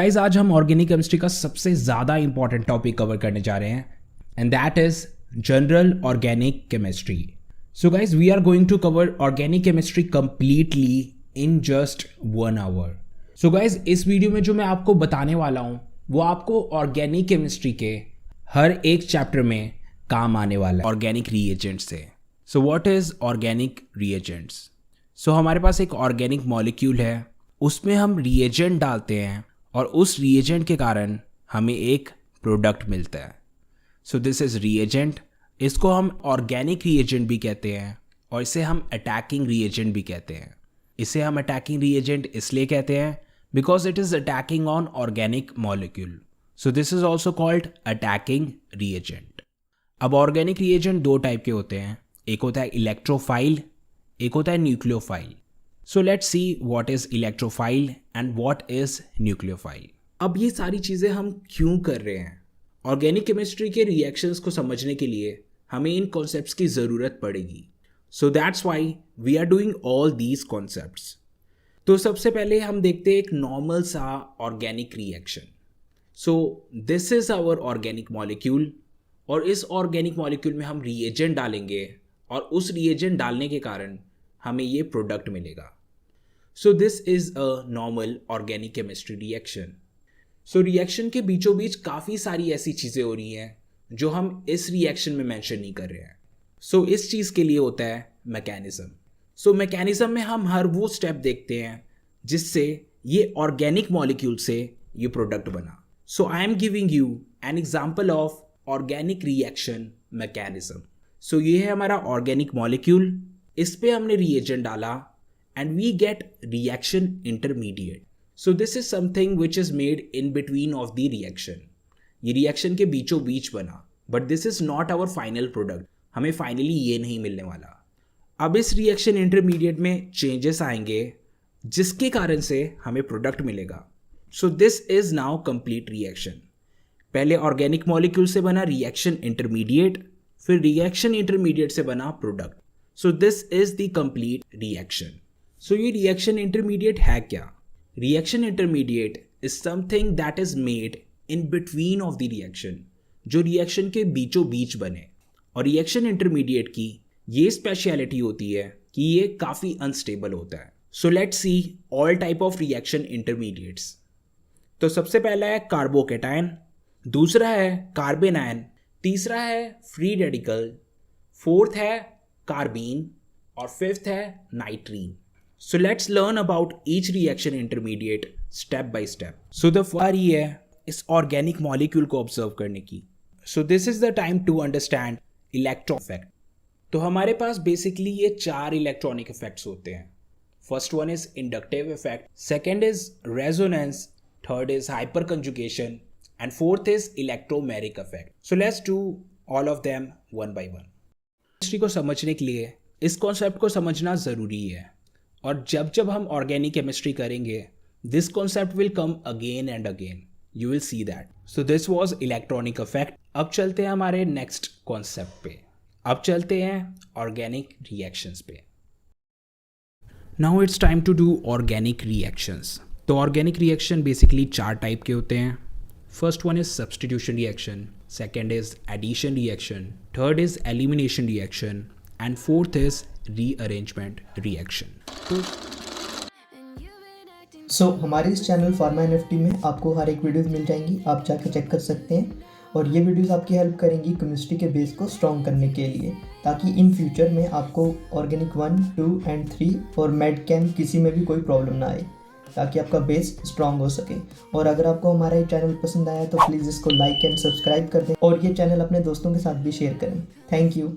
Guys आज हम organic chemistry का सबसे ज़्यादा इंपॉर्टेंट टॉपिक कवर करने जा रहे हैं and that is general organic chemistry. So guys we are going to cover organic chemistry completely in just 1 hour. So guys इस वीडियो में जो मैं आपको बताने वाला हूँ वो आपको ऑर्गेनिक केमिस्ट्री के हर एक चैप्टर में काम आने वाला है ऑर्गेनिक रिएजेंट से. So what is organic reagents? So हमारे पास एक ऑर्गेनिक मॉलिक्यूल है, उसमें हम रिएजेंट डालते हैं और उस रिएजेंट के कारण हमें एक प्रोडक्ट मिलता है. सो दिस इज रिएजेंट. इसको हम ऑर्गेनिक रिएजेंट भी कहते हैं और इसे हम अटैकिंग रिएजेंट भी कहते हैं. इसे हम अटैकिंग रिएजेंट इसलिए कहते हैं because it is attacking on organic molecule. So this is also called attacking reagent. अब ऑर्गेनिक रिएजेंट दो टाइप के होते हैं, एक होता है इलेक्ट्रोफाइल, एक होता है nucleophile. So let's see what is electrophile and what is nucleophile. अब ये सारी चीज़ें हम क्यों कर रहे हैं? ऑर्गेनिक केमिस्ट्री के रिएक्शंस को समझने के लिए हमें इन कॉन्सेप्ट्स की ज़रूरत पड़ेगी. So that's why we are doing all these concepts. तो सबसे पहले हम देखते हैं एक नॉर्मल सा organic reaction. So this is our organic molecule और इस ऑर्गेनिक मॉलिक्यूल में हम रिएजेंट डालेंगे और उस रिएजेंट डालने के कारण हमें ये प्रोडक्ट मिलेगा. So this is a normal organic chemistry reaction. So reaction के बीचों बीच काफ़ी सारी ऐसी चीज़ें हो रही हैं जो हम इस रिएक्शन में मेंशन नहीं कर रहे हैं. सो इस चीज़ के लिए होता है मैकेनिज्म. सो मैकेनिज्म में हम हर वो स्टेप देखते हैं जिससे ये ऑर्गेनिक मॉलिक्यूल से ये प्रोडक्ट बना. So I am giving you an example of organic reaction mechanism. So ये है हमारा ऑर्गेनिक मॉलिक्यूल, इस पे हमने रिएजेंट डाला and we get reaction intermediate. So this is something which is made in between of the reaction. ये reaction के बीचों बीच बना, but this is not our final product. हमें फाइनली ये नहीं मिलने वाला. अब इस रिएक्शन इंटरमीडिएट में चेंजेस आएंगे जिसके कारण से हमें प्रोडक्ट मिलेगा. So this is now complete reaction. पहले ऑर्गेनिक मॉलिक्यूल से बना रिएक्शन इंटरमीडिएट, फिर रिएक्शन इंटरमीडिएट से बना product. So this is the complete reaction. So ये रिएक्शन इंटरमीडिएट है क्या? Reaction intermediate is something that is made in between of the reaction, जो रिएक्शन के बीचों बीच बने. और रिएक्शन इंटरमीडिएट की ये स्पेशलिटी होती है कि ये काफ़ी अनस्टेबल होता है. So let's see all type of reaction intermediates. तो सबसे पहला है कार्बोकेटायन, दूसरा है कार्बेन आयन, तीसरा है फ्री रेडिकल, फोर्थ है कार्बीन और फिफ्थ है nitrene. So let's learn about each reaction intermediate step by step. So the first है इस ऑर्गेनिक मॉलिक्यूल को ऑब्जर्व करने की. So this is the time to understand electron effect. तो हमारे पास बेसिकली ये 4 इलेक्ट्रॉनिक इफेक्ट्स होते हैं. First one is inductive effect, second is resonance, third is hyper conjugation and fourth is electromeric effect. So let's do all of them one by one. Chemistry को समझने के लिए इस कॉन्सेप्ट को समझना ज़रूरी है और जब जब हम ऑर्गेनिक केमिस्ट्री करेंगे this concept will come again and again. You will see that. So this was electronic effect. अब चलते हैं हमारे नेक्स्ट कॉन्सेप्ट पे. अब चलते हैं ऑर्गेनिक रिएक्शंस पे. Now it's time to do organic reactions. तो ऑर्गेनिक रिएक्शन बेसिकली 4 टाइप के होते हैं. First one is substitution reaction, second is addition reaction, third is elimination reaction, and fourth is rearrangement reaction. So हमारे इस channel pharma NFT में आपको हर एक videos मिल जाएंगी, आप जाके चेक कर सकते हैं. और ये वीडियोस आपकी हेल्प करेंगी केमिस्ट्री के बेस को स्ट्रॉन्ग करने के लिए, ताकि इन फ्यूचर में आपको ऑर्गेनिक 1, 2 एंड 3 और मेड केम किसी में भी कोई प्रॉब्लम ना आए, ताकि आपका बेस स्ट्रांग हो सके. और अगर आपको हमारा ये चैनल पसंद आया तो प्लीज़ इसको लाइक एंड सब्सक्राइब कर दें और ये चैनल अपने दोस्तों के साथ भी शेयर करें. Thank you.